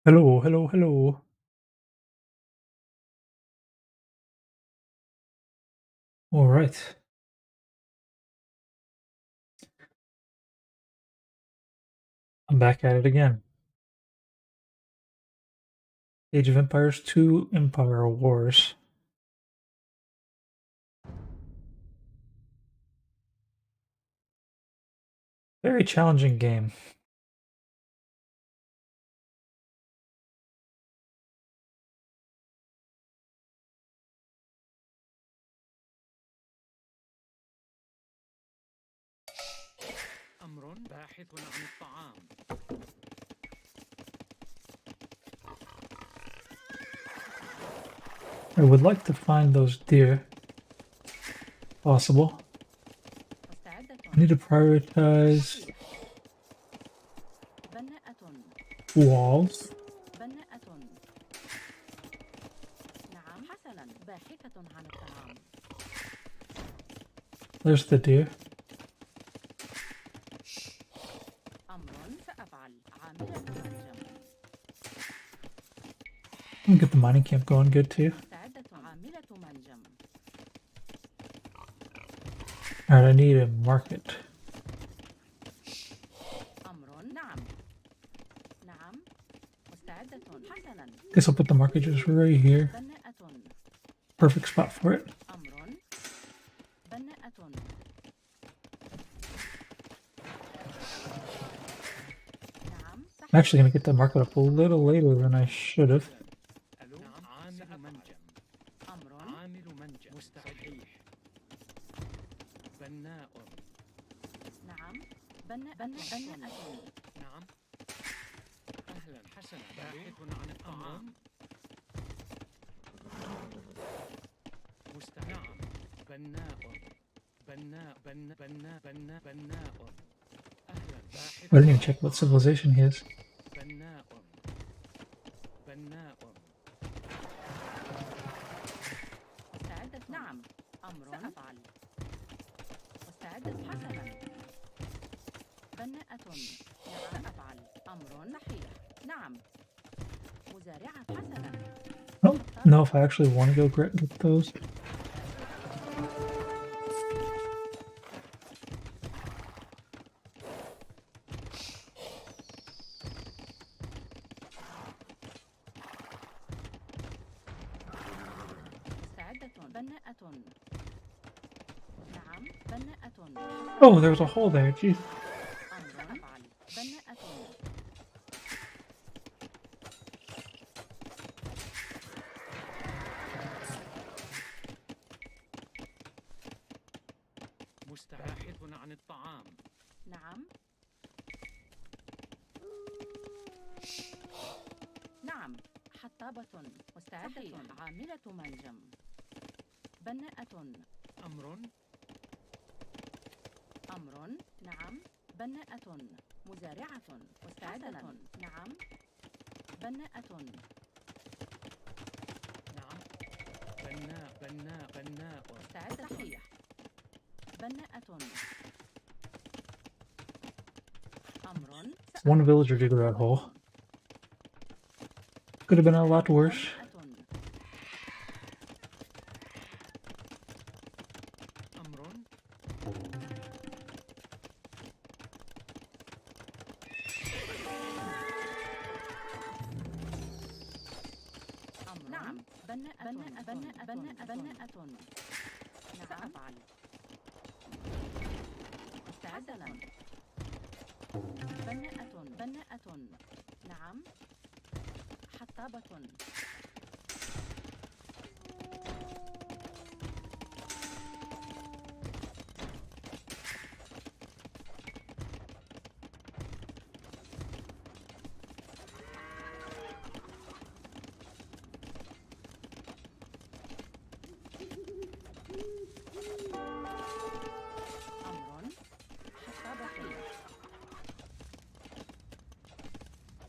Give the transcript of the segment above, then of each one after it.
Hello, hello, hello. All right, I'm back at it again. Age of Empires 2 Empire Wars. Very challenging game. أمر باحث عن الطعام. I would like to find those deer. Possible. I need to prioritize walls. There's the deer. And get the mining camp going good too. Alright, I need a market. Guess I'll put the market just right here. Perfect spot for it. I'm actually gonna get the market up a little later than I should have. عامل منجم. عامل منجم. مستحيل. بناء. نعم. أهلا حسنا. باحث عن الطعام. نعم. بناء. بناء. أهلا باحث. I didn't even check what civilization he is. بناء. نعم. أمر سأفعل. مستعدة حسنا. بناءة. نعم سأفعل. أمر صحيح. نعم. مزارعة حسنا. I don't know if I actually want to go get those. Oh, there was a hole there. Jeez. مستباحث عن الطعام. نعم. نعم. حطابة مستعدة. عاملة منجم. بناءة. أمر. نعم. بناءة. مزارعة مستعدة. نعم. بناءة. نعم. بناء مستعدة. صحيح. بناءة. أمر. One villager did that hole. Could have been a lot worse. نعم. بناءة. سأفعل. مستعدة. بناءة. نعم. حطابة.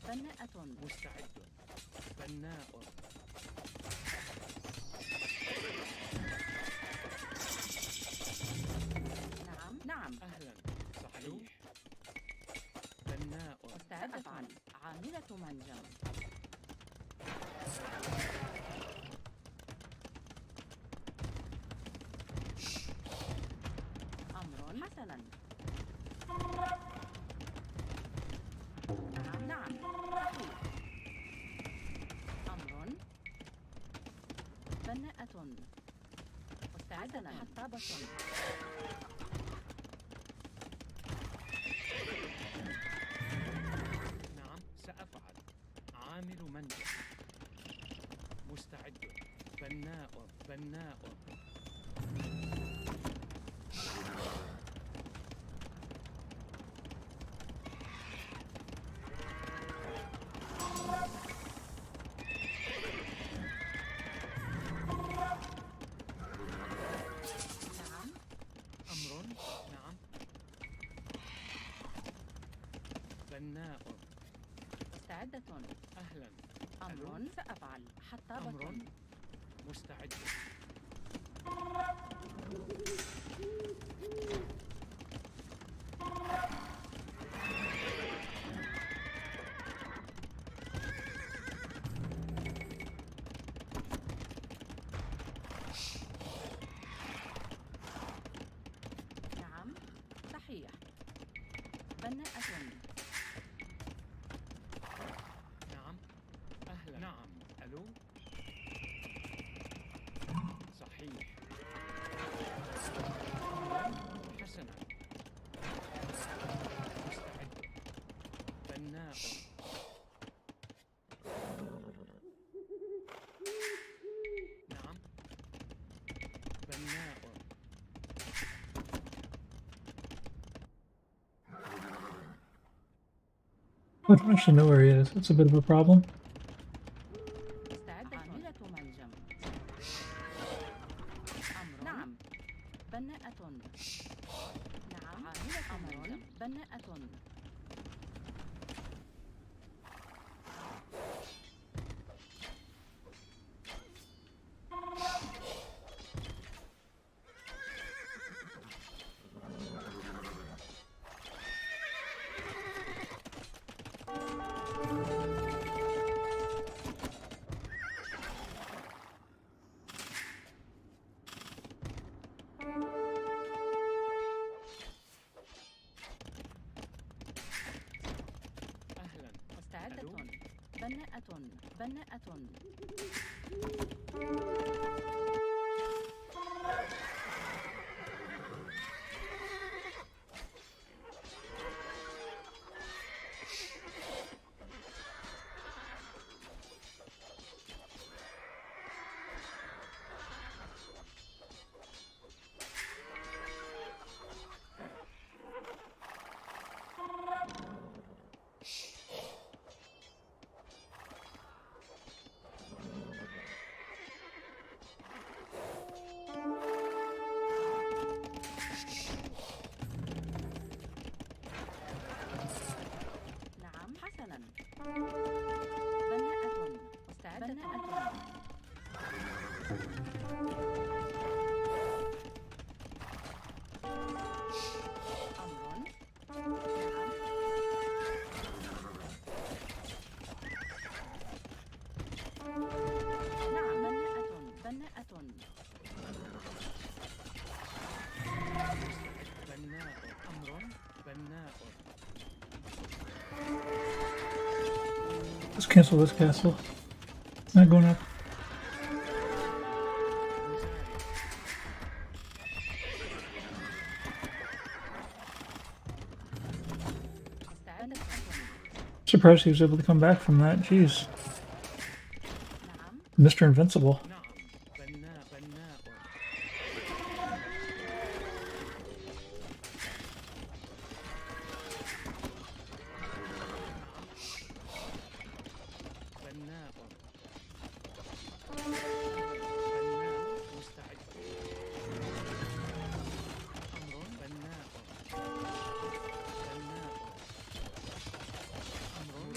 بناءة. مستعد. بناء. نعم. أهلا. صحيح. بناء. مستعد. أفعل. عاملة منجم. أمر حسنا. نعم. أمر. بناءة. مستعدة. حطابة. نعم سأفعل. عامل منجح. مستعد. بناء. بناء. نعم. أمر. نعم. بناء. مستعدة. أهلا. أمر. سأفعل. حطابة. أمر. مستعد. نعم صحيح. بناءة. نعم. أهلا. نعم. ألو. صحيح. حسنا. مستعد. بناء. نعم. بناء. I don't actually know where he is. That's a bit of a problem. مستعدة. عاملة منجم. أمر. نعم. بناءة. نعم. عاملة منجم. بناءة. أهلا. مستعدة. ألو. بناءة. بناءة. نعم حسنا. بناءة. مستعدة. بناءة. أمر. نعم. نعم. بناءة. بناءة. بناء. أمر. بناء. Let's cancel this castle. Not going up. مستعدة. Surprised he was able to come back from that. Jeez. نعم. Mr. Invincible. نعم. بناء. بناء. بناء. بناء. مستعد. أمر. بناء. بناء. أمر.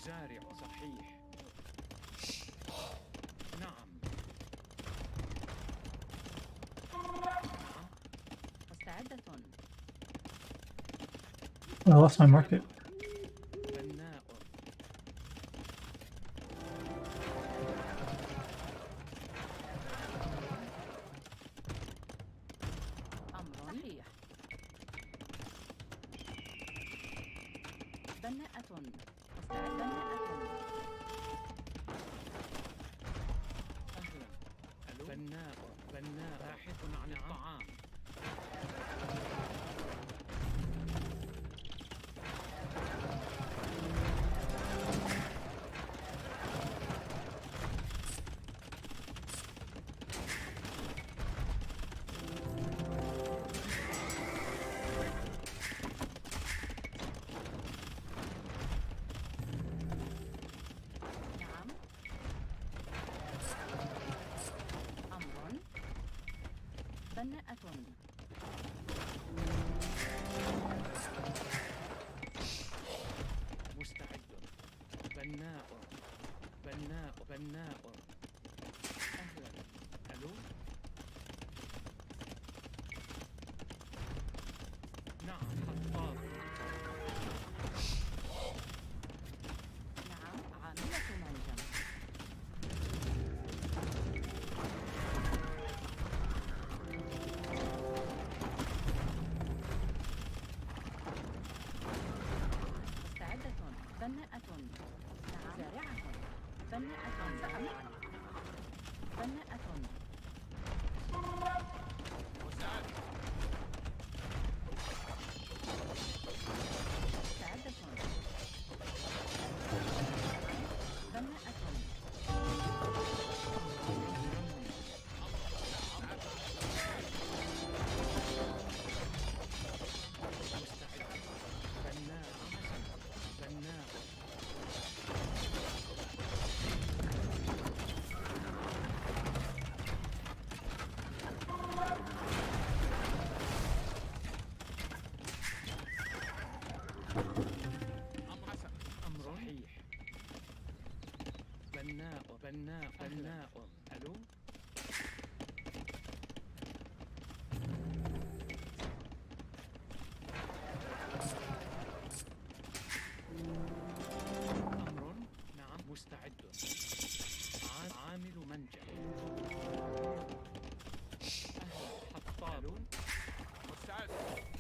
مزارع صحيح. نعم. مستعدة. I lost my market. بناء. أمر صحيح. بناءة. مستعد. بناءة. أهلا. ألو. بناء. بناء باحث عن الطعام. نعم. أمر. بناءة. مستعد. بناء. بناء. بناء. أهلا. ألو. نعم. حطاب. نعم. عاملة منجم. مستعدة. بناءة. نعم. زارعة. بناءة. سأفعل. بناءة. مستعدة. بناءة. مستعد. بناء. بناء. أمر صحيح. بناء. بناء. بناء. ألو. أمر. نعم. مستعد. عامل منجم. أهلا. حطاب. مستعدة.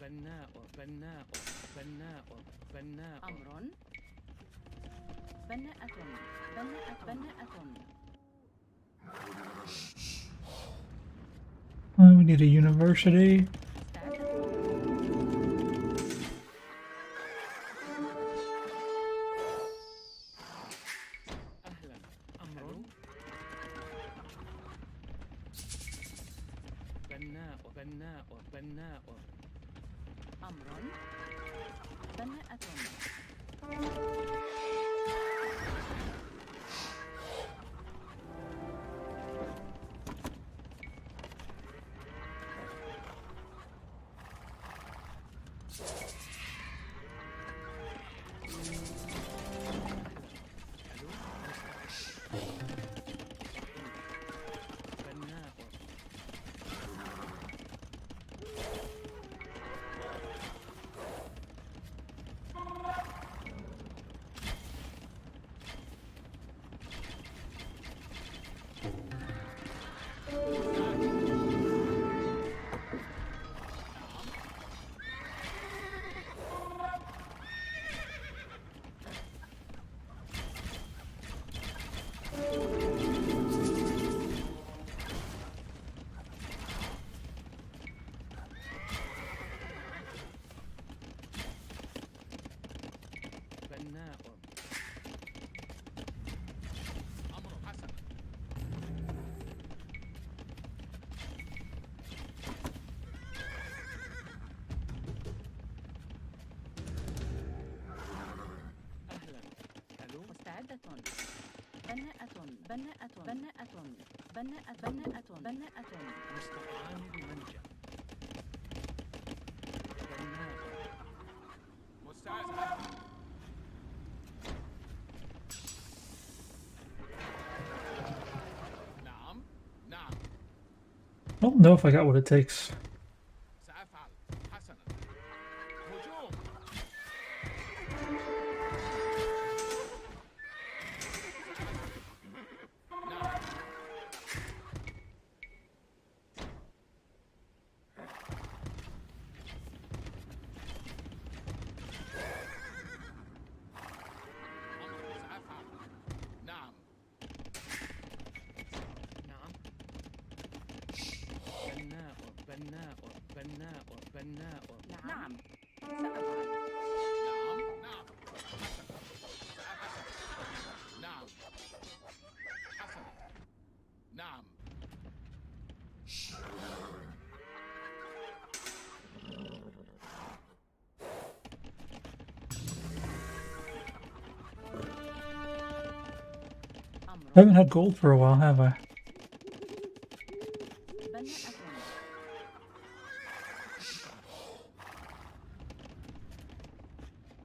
بناء بناء بناء بناء أمر بناءة بناءة بناءة We need a university. مستعدة أهلا أمر بناء بناء بناء أمر بناءة ألو بناء بناء أمر حسن أهلا ألو مستعدة بناءة بناءة بناءة بناءة بناءة بناءة مستطعان المنجا بناء مستعد نعم نعم I don't know if I got what it takes. سأفعل حسنا هجوم نعم أمر سأفعل نعم نعم بناء بناء بناء بناء نعم سأفعل نعم نعم حسنا نعم حسنا نعم I أمر haven't had gold for a while, have I? بناءة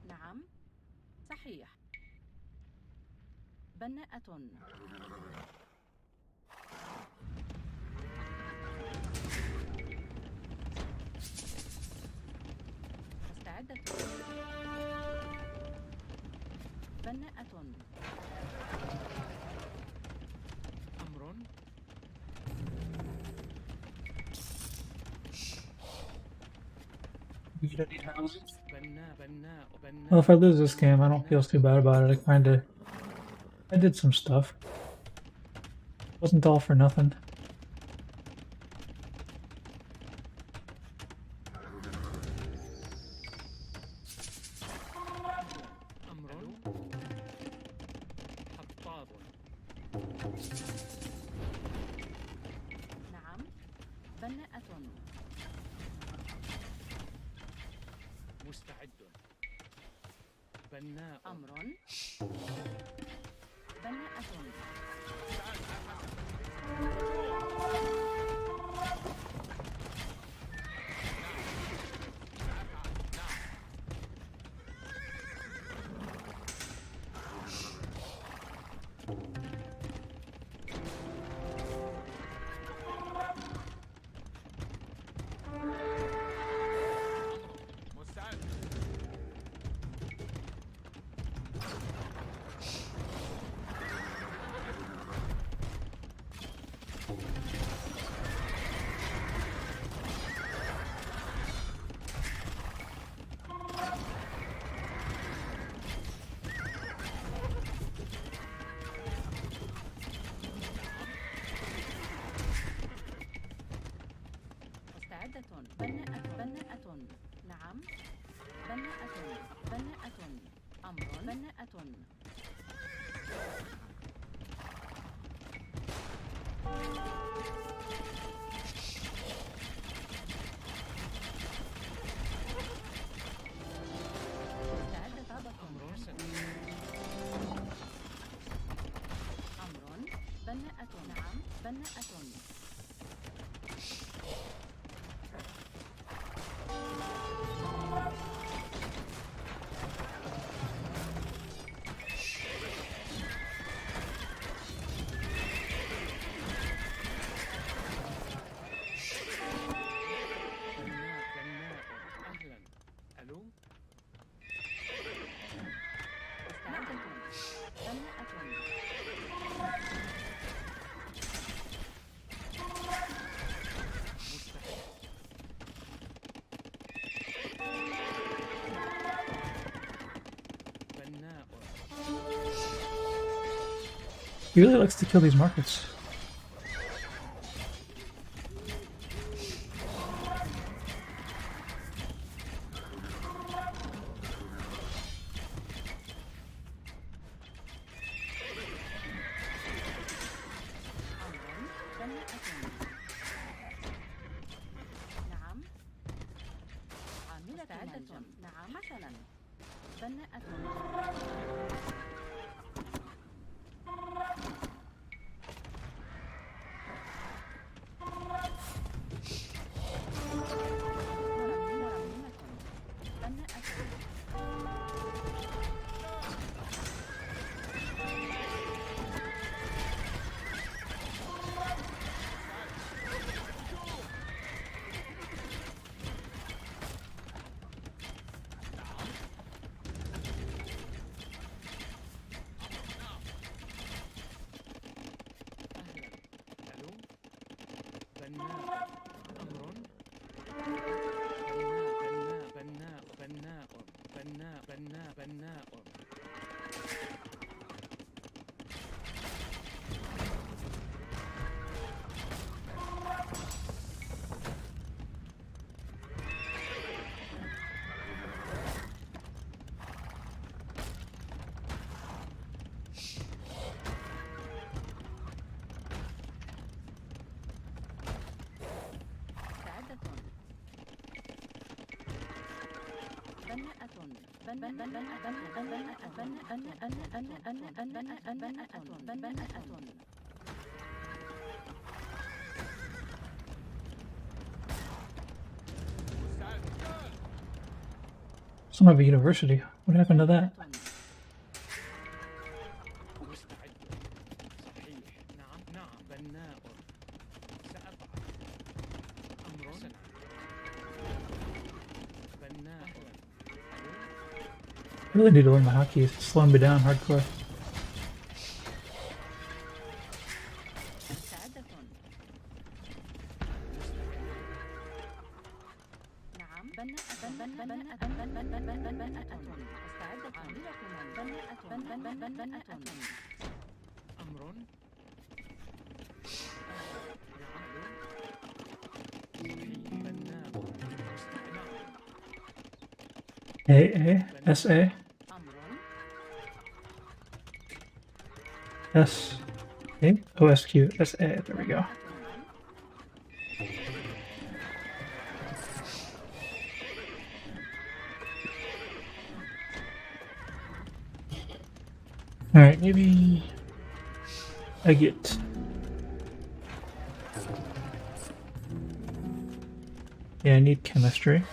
نعم صحيح بناءة مستعدة بناءة أمر بناء بناء بناء Well, if I lose this game, I don't feel too bad about it. I did some stuff. Wasn't all for nothing. أمر حطاب نعم بناءة مستعد بناء أمر بناءة مستعد بناءة. أمر. بناءة. استعد طابق. أمر أمر. بناءة. نعم. بناءة. بناء. أهلا. ألو. استعد. بناءة. مستعد. بناء. He really likes to kill these markets. أمر. بناءة. نعم. عاملة. مستعدة. نعم. حسنا. بناءة. مرممة. بناءة. أهلا. ألو. بناء. أمر. بناء. مستعدة. بناءة. Some of a university. What happened to that? مستعد. صحيح. نعم. بناء. سأفعل. أمر. حسنا. بناء. I really need to learn my hotkey. It's slowing me down hardcore. مستعدة. نعم. بناءة. استعدت. عاملة. بناءة. أمر. A-A-S-A. أمر. S-A-O-S-Q-S-A. There we go. Alright, maybe I get... Yeah, I need chemistry.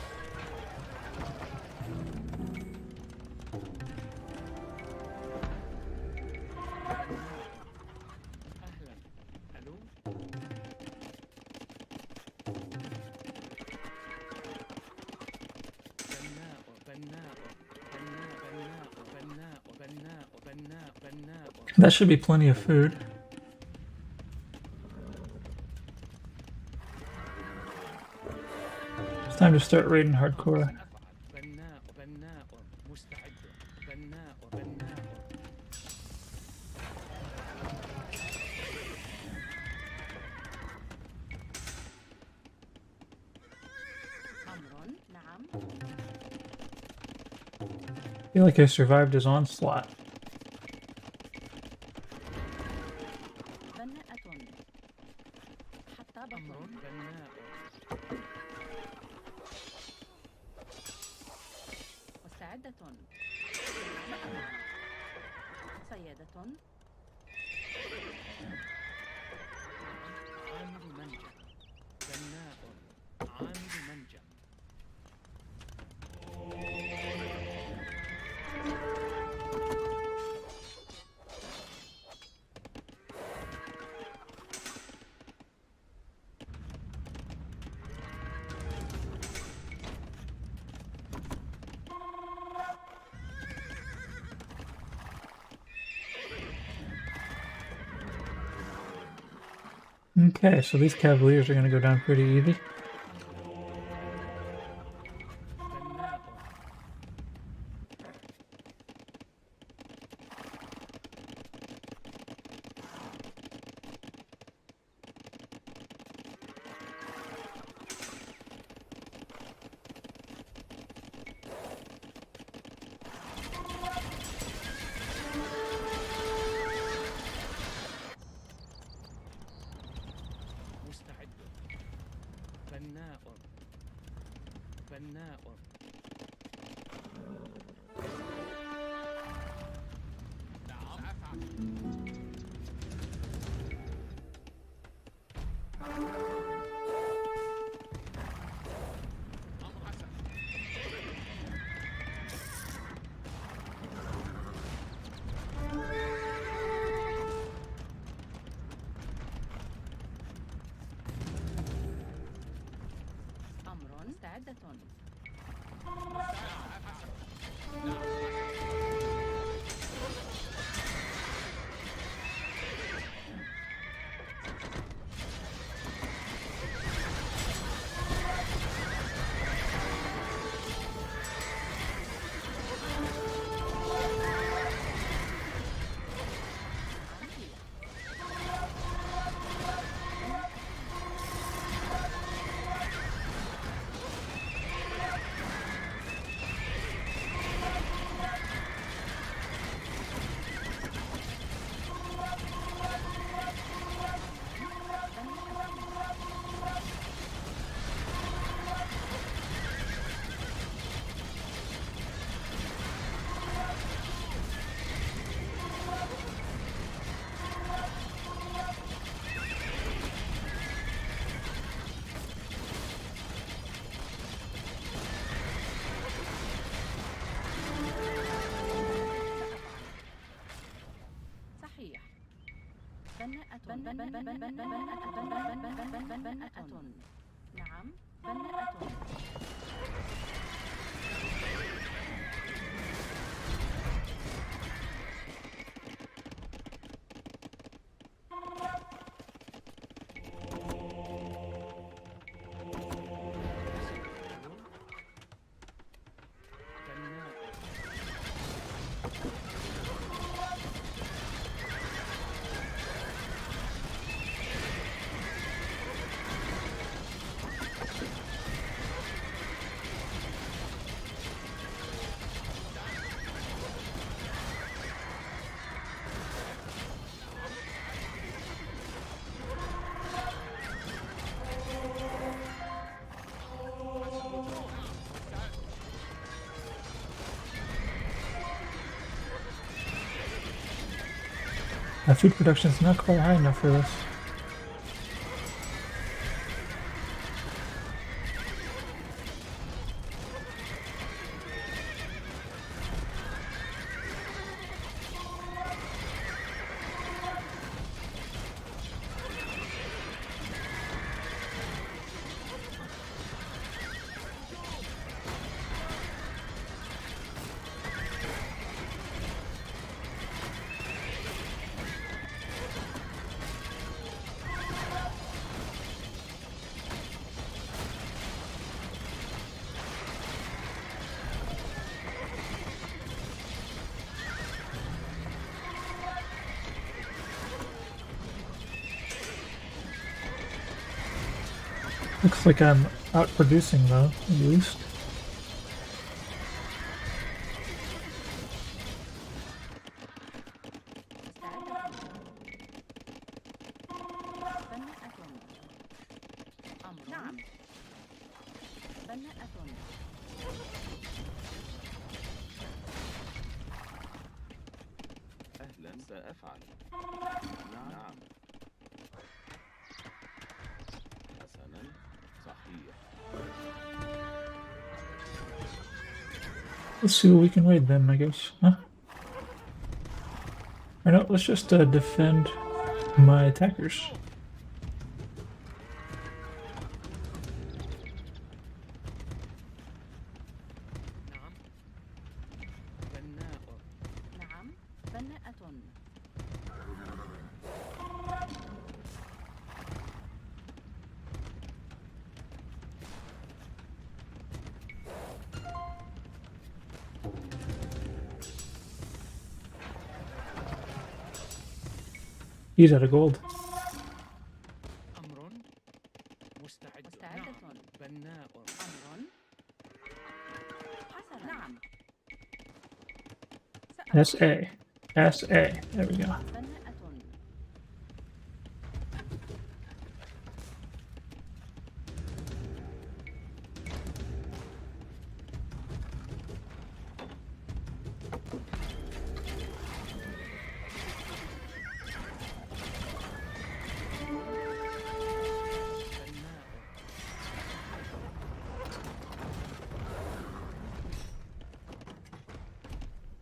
أهلا. ألو. بناء. That should be plenty of food. It's time to start raiding hardcore. بناء. مستعد. بناء. أمر. نعم. feel like I survived his onslaught. بناءة. حطابة. أمر بناء. مستعدة. صيادة. عامل منجم. بناء. عامل منجم. Okay, so these Cavaliers are going to go down pretty easy. بناء. مستعد. بناء. بناء. نعم سأفعل. أمر حسن. أمر. مستعدة. صحيح. بناءة. بناءة. نعم. بناءة. بناء. Food production is not quite high enough for this. Looks like I'm outproducing though, at least. سأفعل. نعم. حسنا. صحيح. Let's see what we can raid then, I guess. Huh? Or no, let's just defend my attackers. نعم. بناء. نعم بناءة. He's out of gold. أمر. مستعد. مستعدة. نعم. بناء. أمر. حسنا. نعم. SA. SA. There we go. بناءة. بناء.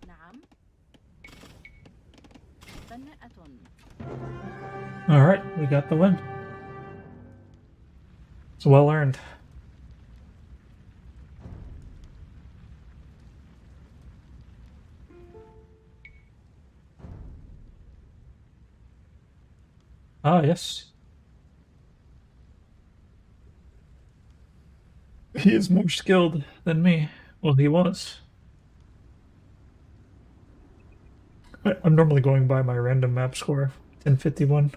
نعم بناءة. Alright, we got the win. It's well earned. Ah, yes. He is more skilled than me. Well, he was. I'm normally going by my random map score, 1051,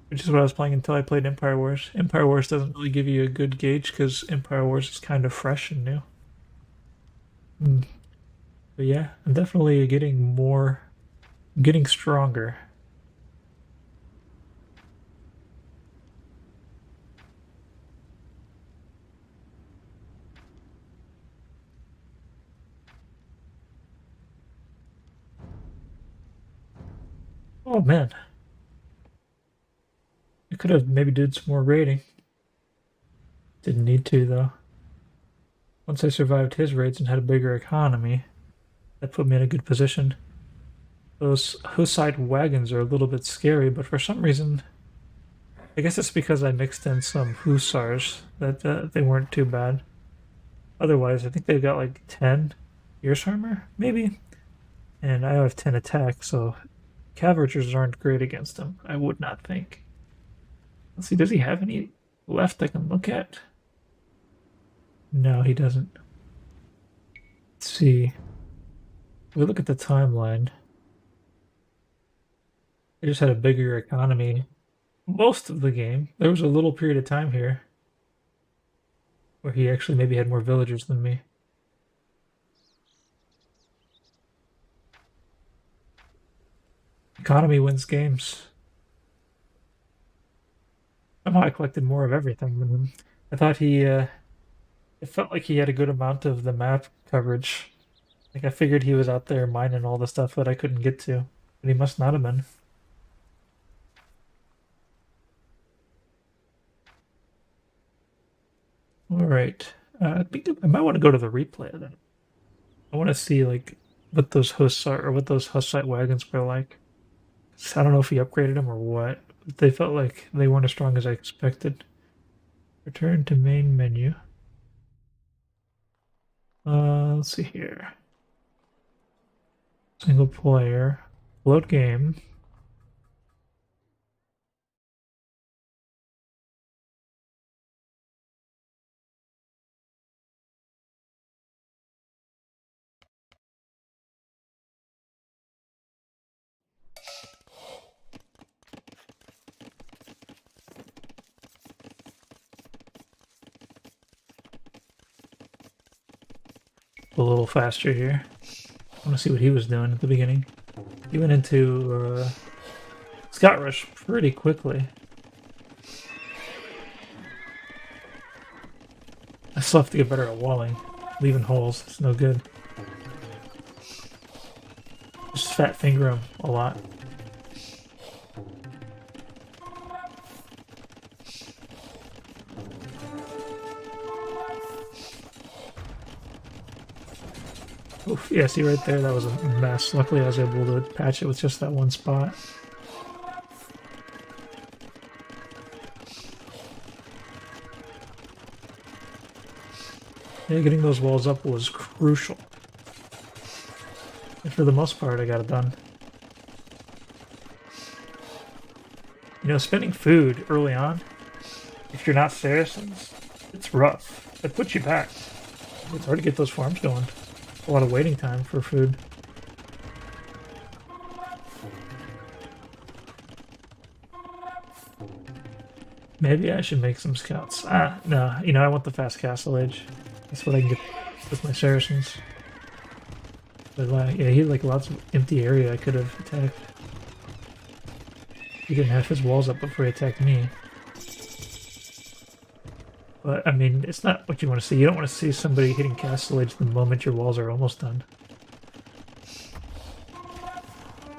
which is what I was playing until I played Empire Wars. Empire Wars doesn't really give you a good gauge because Empire Wars is kind of fresh and new. But yeah, I'm definitely getting stronger. Oh man. I could have maybe did some more raiding. Didn't need to though. Once I survived his raids and had a bigger economy, that put me in a good position. Those Hussite wagons are a little bit scary, but for some reason, I guess it's because I mixed in some hussars that they weren't too bad. Otherwise, I think they've got like 10 fierce armor, maybe? And I have 10 attack, so Cavalry's aren't great against him, I would not think. Let's see, does he have any left I can look at? No, he doesn't. Let's see. If we look at the timeline. I just had a bigger economy most of the game. There was a little period of time here where he actually maybe had more villagers than me. Economy wins games. Somehow I collected more of everything than him. I thought it felt like he had a good amount of the map coverage. Like I figured he was out there mining all the stuff that I couldn't get to, but he must not have been. All right, I think I might want to go to the replay of that. I want to see like what those Hussite wagons were like. I don't know if he upgraded them or what. But they felt like they weren't as strong as I expected. Return to main menu. Let's see here. Single player. Load game. A little faster here. I want to see what he was doing at the beginning. He went into Scott Rush pretty quickly. I still have to get better at walling. Leaving holes, it's no good. Just fat finger him a lot. Oof, yeah, see right there, that was a mess. Luckily I was able to patch it with just that one spot. Yeah, getting those walls up was crucial. And for the most part, I got it done. You know, spending food early on, if you're not Saracens, it's rough. It puts you back. It's hard to get those farms going. A lot of waiting time for food. Maybe I should make some scouts. Ah, no. You know, I want the fast castle age. That's what I can get with my Saracens. But yeah, he had like lots of empty area I could have attacked. He didn't have his walls up before he attacked me. But, I mean, it's not what you want to see. You don't want to see somebody hitting castle age the moment your walls are almost done.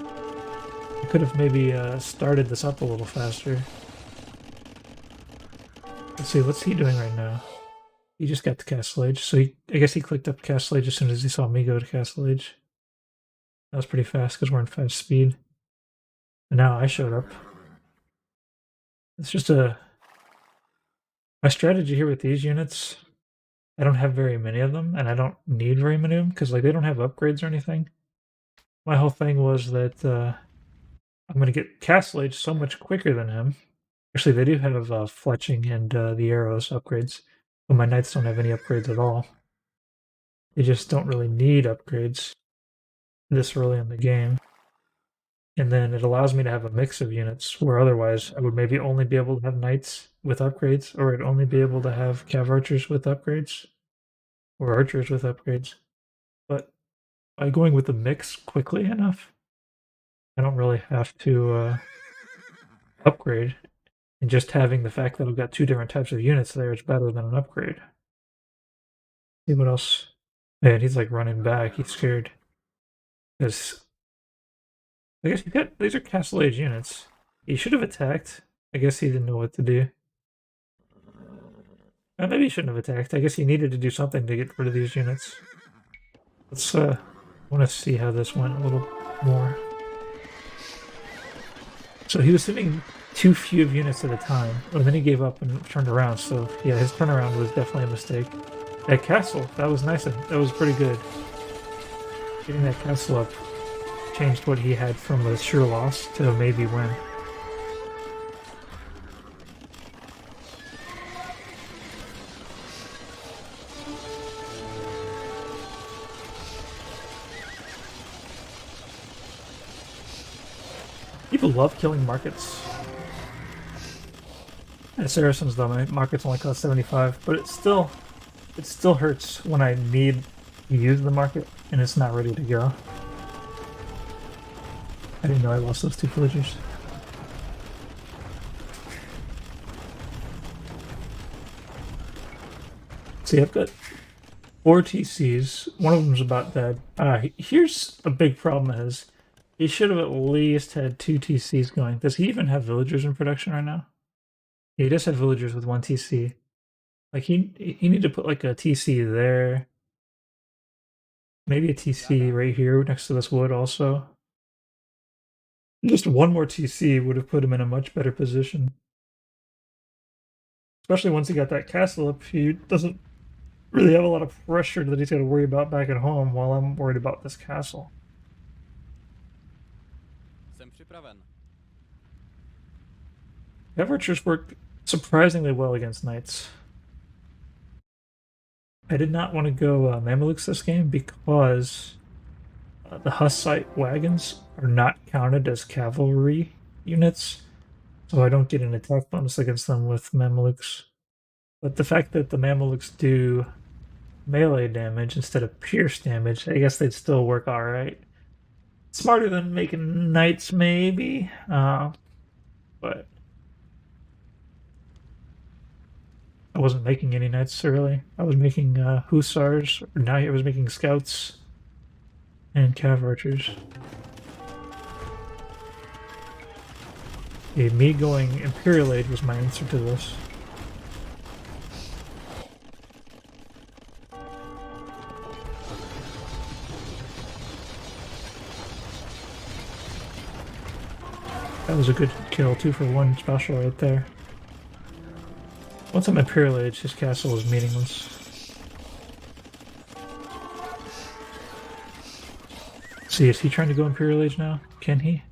I could have maybe started this up a little faster. Let's see, what's he doing right now? He just got to Castle Age, so I guess he clicked up Castle Age as soon as he saw me go to Castle Age. That was pretty fast because we're in fast speed. And now I showed up. It's just my strategy here with these units, I don't have very many of them, and I don't need very many of them because like they don't have upgrades or anything. My whole thing was that I'm going to get Castle Age so much quicker than him. Actually, they do have fletching and the arrows upgrades, but my knights don't have any upgrades at all. They just don't really need upgrades this early in the game. And then it allows me to have a mix of units, where otherwise I would maybe only be able to have knights with upgrades, or I'd only be able to have cav archers with upgrades, or archers with upgrades. But by going with the mix quickly enough, I don't really have to upgrade. And just having the fact that I've got two different types of units there is better than an upgrade. See what else? Man, he's like running back. He's scared. Because I guess these are Castle Age units. He should have attacked. I guess he didn't know what to do. Maybe he shouldn't have attacked. I guess he needed to do something to get rid of these units. Let's want to see how this went a little more. So he was sending too few of units at a time, and then he gave up and turned around. So yeah, his turnaround was definitely a mistake. That castle, that was nice. That was pretty good. Getting that castle up changed what he had from a sure loss to a maybe win. People love killing markets. At Saracens though, my markets only cost 75, but it still hurts when I need to use the market and it's not ready to go. I didn't know I lost those two villagers. See, I've got 4 TCs. One of them's about dead. Here's a big problem is he should have at least had 2 TCs going. Does he even have villagers in production right now? Yeah, he does have villagers with 1 TC. Like he need to put like a TC there. Maybe a TC right here next to this wood also. Just one more TC would have put him in a much better position. Especially once he got that castle up, he doesn't really have a lot of pressure that he's got to worry about back at home while I'm worried about this castle. Jsem připraven. Cav archers work surprisingly well against knights. I did not want to go Mamelukes this game because the Hussite wagons are not counted as cavalry units, so I don't get an attack bonus against them with Mamelukes. But the fact that the Mamelukes do melee damage instead of pierce damage, I guess they'd still work alright. Smarter than making knights, maybe, but I wasn't making any knights really. I was making hussars, or now I was making scouts and cav archers. Yeah, me going Imperial Age was my answer to this. That was a good kill, 2 for 1 special right there. Once I'm Imperial Age, his castle is meaningless. See, is he trying to go Imperial Age now? Can he?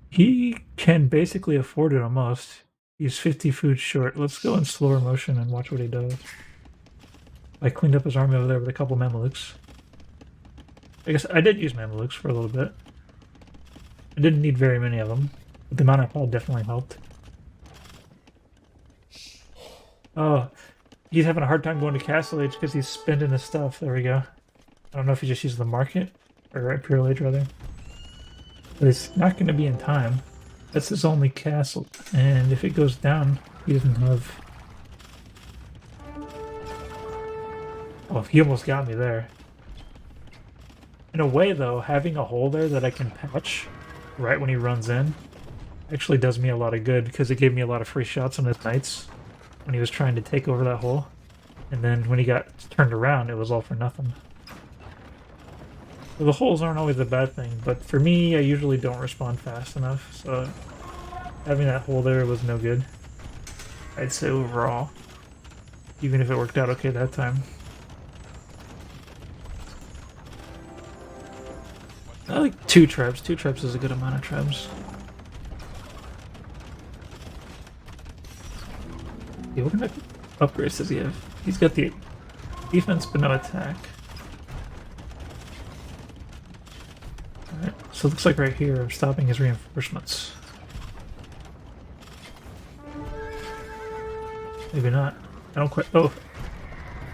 He can basically afford it almost. He's 50 food short. Let's go in slower motion and watch what he does. I cleaned up his army over there with a couple Mamelukes. I guess I did use Mamelukes for a little bit. I didn't need very many of them, but the amount I had definitely helped. Oh, he's having a hard time going to Castle Age because he's spending his stuff. There we go. I don't know if he just used the market, or Imperial Age rather. But it's not going to be in time. That's his only castle, and if it goes down, he doesn't have... Oh, he almost got me there. In a way, though, having a hole there that I can patch right when he runs in actually does me a lot of good, because it gave me a lot of free shots on his knights when he was trying to take over that hole. And then when he got turned around, it was all for nothing. So the holes aren't always a bad thing, but for me, I usually don't respond fast enough, so having that hole there was no good, I'd say overall, even if it worked out okay that time. I like 2 trebs. 2 trebs is a good amount of trebs. Yeah, what kind of upgrades does he have? He's got the defense but no attack. Alright, so it looks like right here I'm stopping his reinforcements. Maybe not. I don't quite... Oh!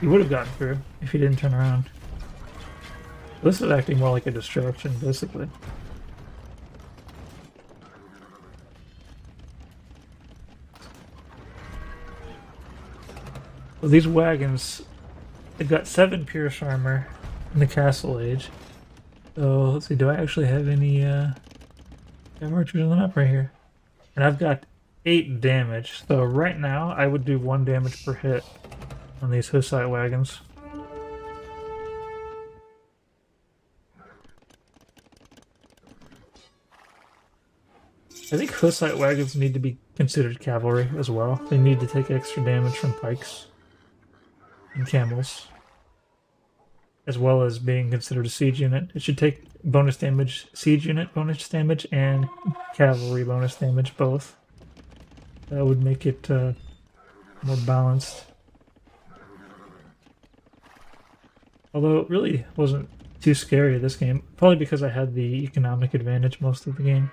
He would have gotten through if he didn't turn around. This is acting more like a distraction, basically. Well, these wagons, they've got 7 Pierce armor in the Castle Age. So, let's see, do I actually have any archers on the map right here? And I've got 8 damage. So right now, I would do 1 damage per hit on these Hussite wagons. I think Hussite wagons need to be considered cavalry as well. They need to take extra damage from pikes and camels, as well as being considered a siege unit. It should take bonus damage, siege unit bonus damage, and cavalry bonus damage, both. That would make it more balanced. Although it really wasn't too scary this game, probably because I had the economic advantage most of the game.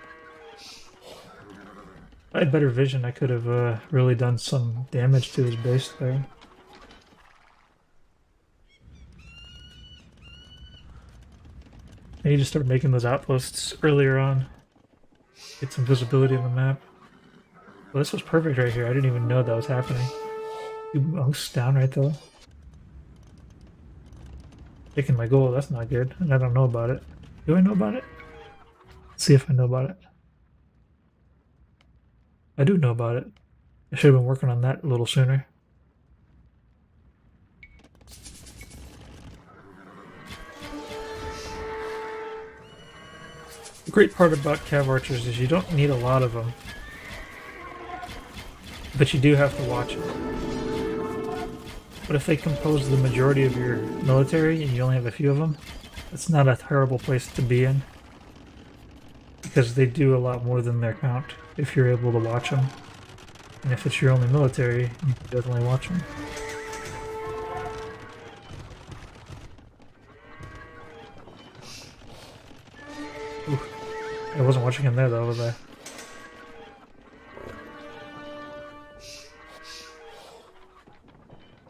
If I had better vision, I could have really done some damage to his base there. I need to start making those outposts earlier on. Get some visibility on the map. Well, this was perfect right here. I didn't even know that was happening. 2 monks down right there. Taking my goal, that's not good. And I don't know about it. Do I know about it? Let's see if I know about it. I do know about it. I should have been working on that a little sooner. The great part about cav archers is you don't need a lot of them, but you do have to watch them. But if they compose the majority of your military and you only have a few of them, that's not a terrible place to be in, because they do a lot more than their count if you're able to watch them. And if it's your only military, you can definitely watch them. Ooh. I wasn't watching him there though, was I?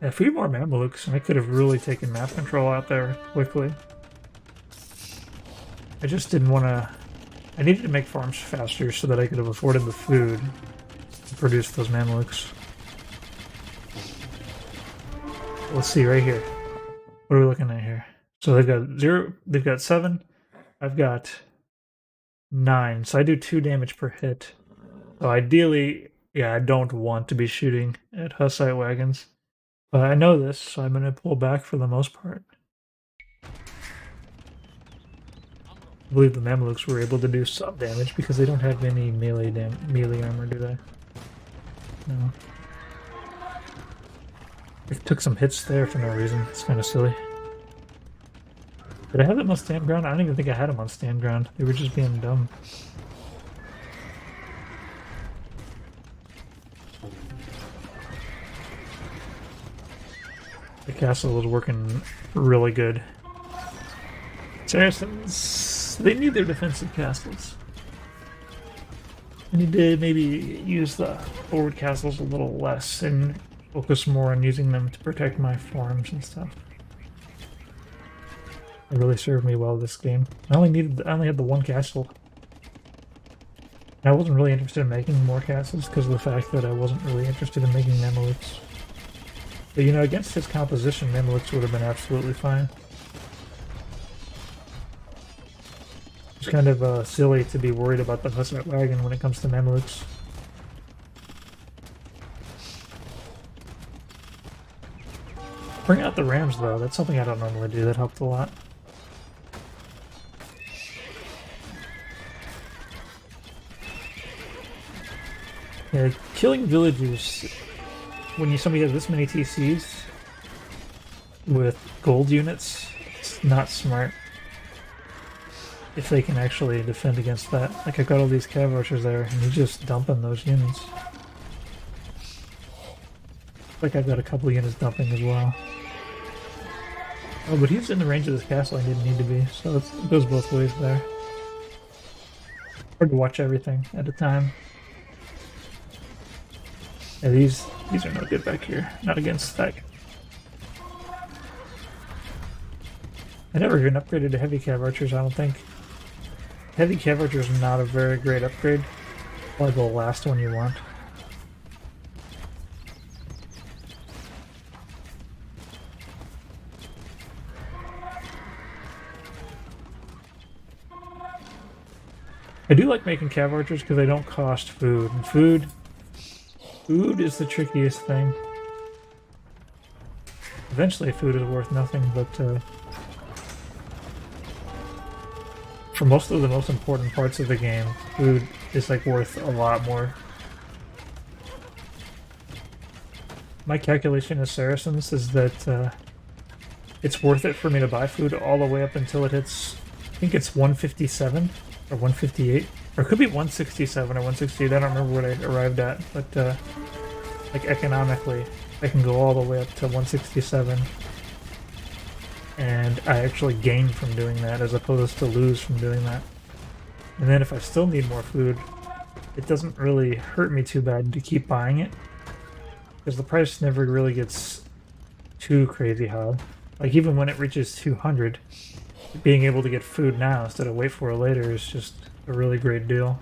Yeah, a few more Mamelukes and I could have really taken map control out there quickly. I just didn't want to... I needed to make farms faster so that I could have afforded the food to produce those Mamelukes. Let's see right here. What are we looking at here? So they've got 7, I've got 9, so I do 2 damage per hit. So ideally, yeah, I don't want to be shooting at Hussite wagons. But I know this, so I'm going to pull back for the most part. I believe the Mamelukes were able to do some damage because they don't have any melee armor, do they? No. They took some hits there for no reason. It's kind of silly. Did I have them on stand ground? I don't even think I had them on stand ground. They were just being dumb. The castle was working really good. Saracens, they need their defensive castles. I need to maybe use the forward castles a little less and focus more on using them to protect my farms and stuff. It really served me well this game. I only had the one castle. I wasn't really interested in making more castles because of the fact that I wasn't really interested in making Mamelukes. But you know, against his composition, Mamelukes would have been absolutely fine. It's kind of silly to be worried about the Hussite wagon when it comes to Mamelukes. Bring out the rams though, that's something I don't normally do, that helped a lot. Yeah, killing villagers when somebody has this many TCs with gold units, it's not smart. If they can actually defend against that. Like, I got all these cav archers there, and he's just dumping those units. Like, I've got a couple units dumping as well. Oh, but he's in the range of this castle I didn't need to be, so it goes both ways there. Hard to watch everything at a time. Yeah, these are no good back here. Not against that. I never even upgraded to heavy cav archers, I don't think. Heavy cav archer is not a very great upgrade. Probably the last one you want. I do like making cav archers because they don't cost food. And food is the trickiest thing. Eventually food is worth nothing, but for most of the most important parts of the game, food is like worth a lot more. My calculation as Saracens is that it's worth it for me to buy food all the way up until it hits, I think it's 157 or 158, or it could be 167 or 168. I don't remember what I arrived at, but like economically, I can go all the way up to 167. And I actually gain from doing that as opposed to lose from doing that. And then if I still need more food, it doesn't really hurt me too bad to keep buying it, because the price never really gets too crazy high. Like, even when it reaches 200, being able to get food now instead of wait for it later is just a really great deal.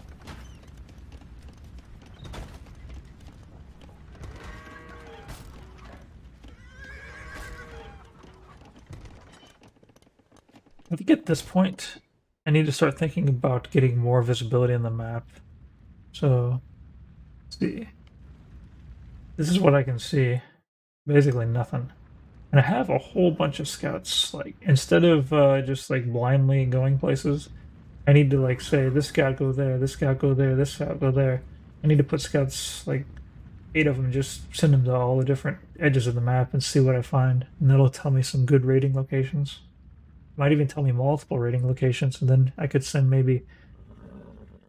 I think at this point, I need to start thinking about getting more visibility on the map. So, let's see. This is what I can see. Basically nothing. And I have a whole bunch of scouts. Like, instead of just like blindly going places, I need to like say, this scout go there, this scout go there, this scout go there. I need to put scouts, like 8 of them, just send them to all the different edges of the map and see what I find. And that'll tell me some good raiding locations. Might even tell me multiple raiding locations, and then I could send maybe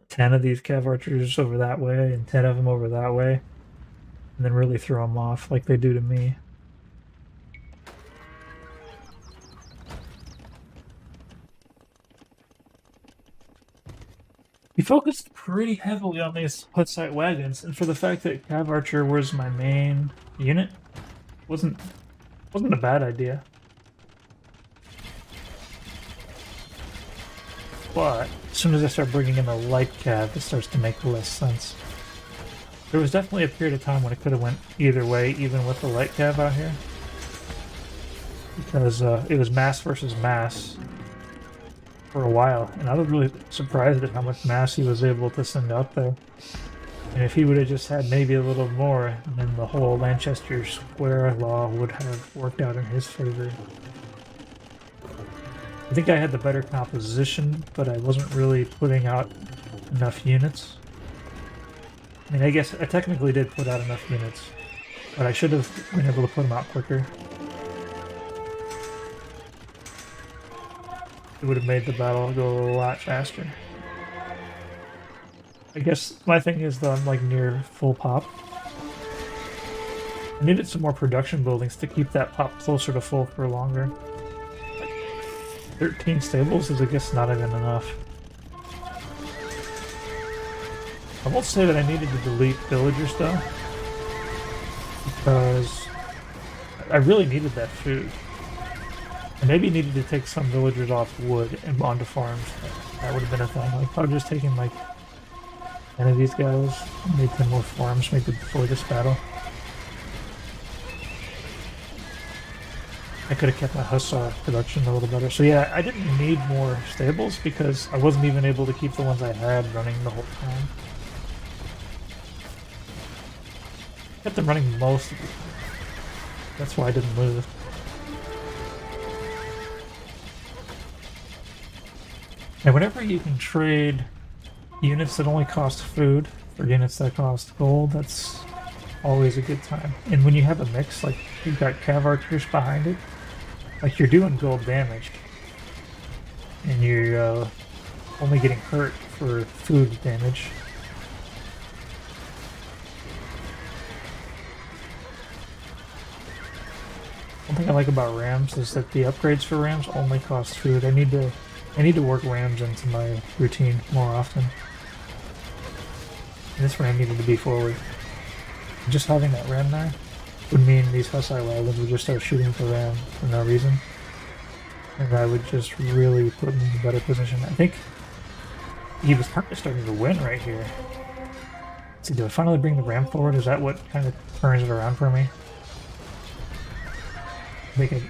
10 of these cav archers over that way and 10 of them over that way, and then really throw them off like they do to me. We focused pretty heavily on these Hussite wagons, and for the fact that cav archer was my main unit, wasn't a bad idea. But as soon as I start bringing in the light cav, it starts to make less sense. There was definitely a period of time when it could have went either way, even with the light cav out here, because it was mass versus mass for a while, and I was really surprised at how much mass he was able to send out there. And if he would have just had maybe a little more, then the whole Lanchester Square law would have worked out in his favor. I think I had the better composition, but I wasn't really putting out enough units. I mean, I guess I technically did put out enough units, but I should have been able to put them out quicker. It would have made the battle go a lot faster. I guess my thing is that I'm like near full pop. I needed some more production buildings to keep that pop closer to full for longer. 13 stables is, I guess, not even enough. I won't say that I needed to delete villagers though, because I really needed that food. I maybe needed to take some villagers off wood and onto farms. That would have been a thing. Like, probably just taking like 10 of these guys, made 10 more farms maybe before this battle. I could have kept my hussar production a little better. So yeah, I didn't need more stables because I wasn't even able to keep the ones I had running the whole time. Kept them running most of the time. That's why I didn't move. And whenever you can trade units that only cost food for units that cost gold, that's always a good time. And when you have a mix, like you've got Cav Archers behind it, like you're doing gold damage, and you're only getting hurt for food damage. One thing I like about Rams is that the upgrades for Rams only cost food. I need to work Rams into my routine more often. And this Ram needed to be forward. Just having that Ram there would mean these Hussar wagons would just start shooting the Ram for no reason. And I would just really put me in a better position. I think he was kind of starting to win right here. Let's see, do I finally bring the Ram forward? Is that what kind of turns it around for me?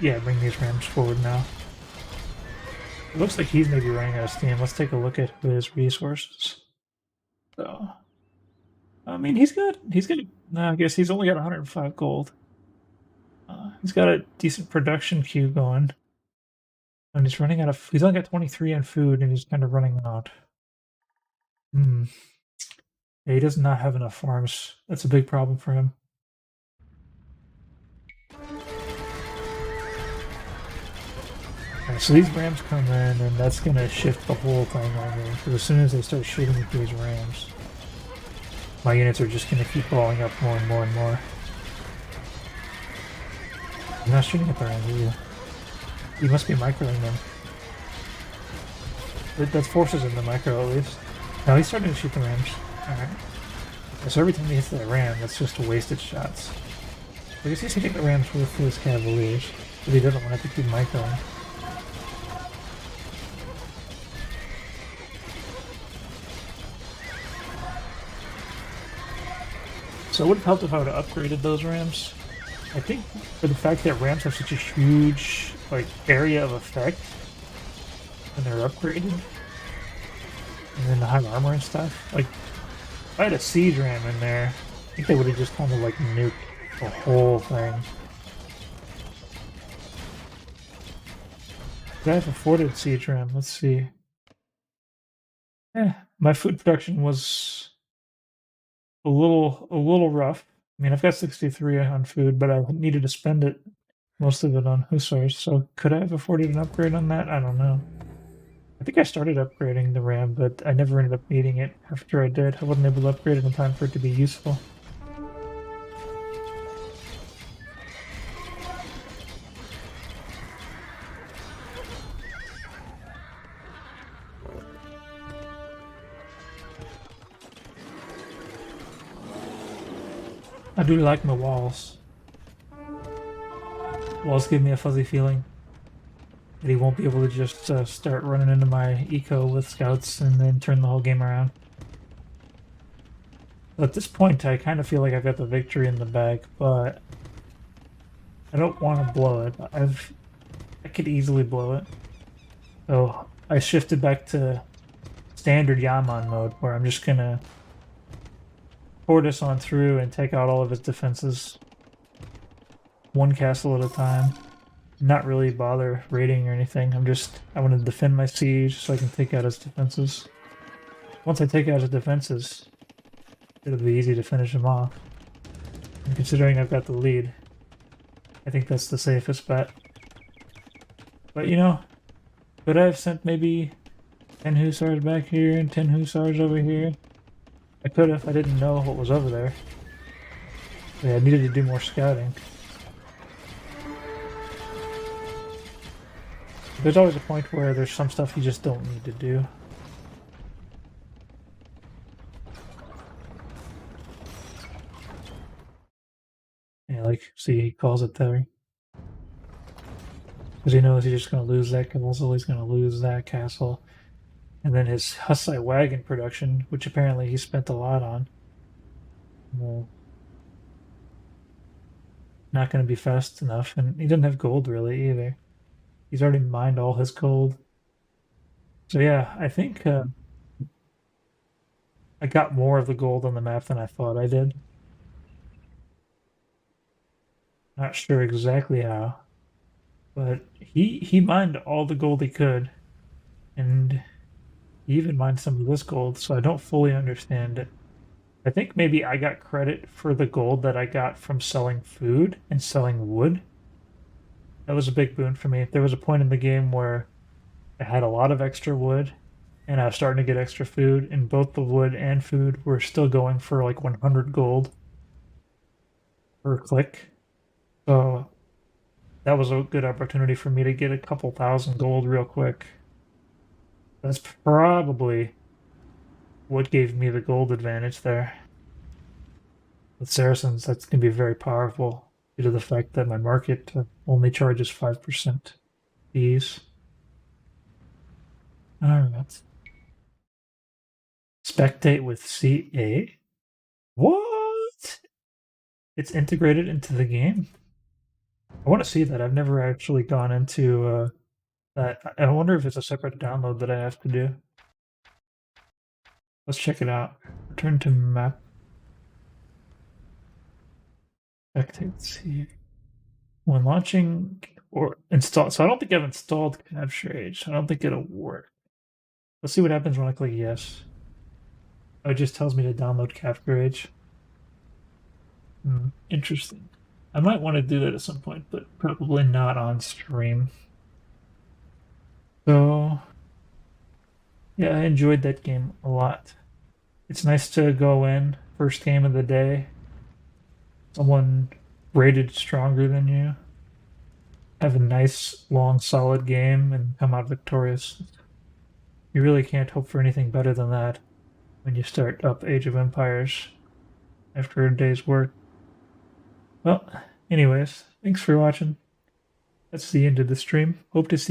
Yeah, bring these Rams forward now. It looks like he's maybe running out of steam. Let's take a look at his resources. So, I mean, he's good. He's good. No, I guess he's only got 105 gold. He's got a decent production queue going. And he's running out of... He's only got 23 on food, and he's kind of running out. Yeah, he does not have enough farms. That's a big problem for him. So these Rams come in, and that's going to shift the whole thing on me. Because as soon as they start shooting at these Rams, my units are just going to keep blowing up more and more and more. I'm not shooting at the Rams either. He must be microing them. That forces him to micro at least. Now he's starting to shoot the Rams. Alright. So every time he hits that Ram, that's just wasted shots. I guess he's hitting the Rams with his Cavaliers, but he doesn't want it to keep microing. So it would have helped if I would have upgraded those Rams. I think for the fact that Rams have such a huge area of effect when they're upgraded, and then the high armor and stuff. Like, if I had a siege Ram in there, I think they would have just kind of nuked the whole thing. I have afforded siege Ram. Let's see. My food production was a little rough. I mean, I've got 63 on food, but I needed to spend it, most of it on Hussars, so could I have afforded an upgrade on that? I don't know. I think I started upgrading the Ram, but I never ended up needing it after I did. I wasn't able to upgrade it in time for it to be useful. I do like my walls. Walls give me a fuzzy feeling that he won't be able to just start running into my eco with scouts and then turn the whole game around. At this point, I kind of feel like I've got the victory in the bag, but I don't want to blow it. I could easily blow it. So I shifted back to standard Yaman mode, where I'm just gonna Fortis on through and take out all of his defenses. One castle at a time. not really bother raiding or anything. I want to defend my siege so I can take out his defenses. Once I take out his defenses, it'll be easy to finish him off. And considering I've got the lead, I think that's the safest bet. But you know, could I have sent maybe 10 hussars back here and 10 hussars over here? I could have. I didn't know what was over there. Yeah, I needed to do more scouting. There's always a point where there's some stuff you just don't need to do. Yeah, like, see, he calls it there. Because he knows he's just going to lose that castle, he's going to lose that castle. And then his Hussite wagon production, which apparently he spent a lot on. Well, not going to be fast enough, and he doesn't have gold really either. He's already mined all his gold. So yeah, I think I got more of the gold on the map than I thought I did. Not sure exactly how, but he mined all the gold he could, and he even mined some of this gold, so I don't fully understand it. I think maybe I got credit for the gold that I got from selling food and selling wood. That was a big boon for me. There was a point in the game where I had a lot of extra wood and I was starting to get extra food, and both the wood and food were still going for like 100 gold per click. So that was a good opportunity for me to get a couple thousand gold real quick. That's probably what gave me the gold advantage there. With Saracens, that's going to be very powerful due to the fact that my market only charges 5% fees. Alright. Spectate with CA? What? It's integrated into the game? I want to see that. I've never actually gone into that. I wonder if it's a separate download that I have to do. Let's check it out. Return to map. Spectate CA. When launching or install, so I don't think I've installed Capture Age. I don't think it'll work. Let's see what happens when I click yes. Oh, it just tells me to download Capture Age. Interesting. I might want to do that at some point, but probably not on stream. So, yeah, I enjoyed that game a lot. It's nice to go in, first game of the day, someone rated stronger than you, have a nice, long, solid game, and come out victorious. You really can't hope for anything better than that when you start up Age of Empires after a day's work. Well, anyways, thanks for watching. That's the end of the stream. Hope to see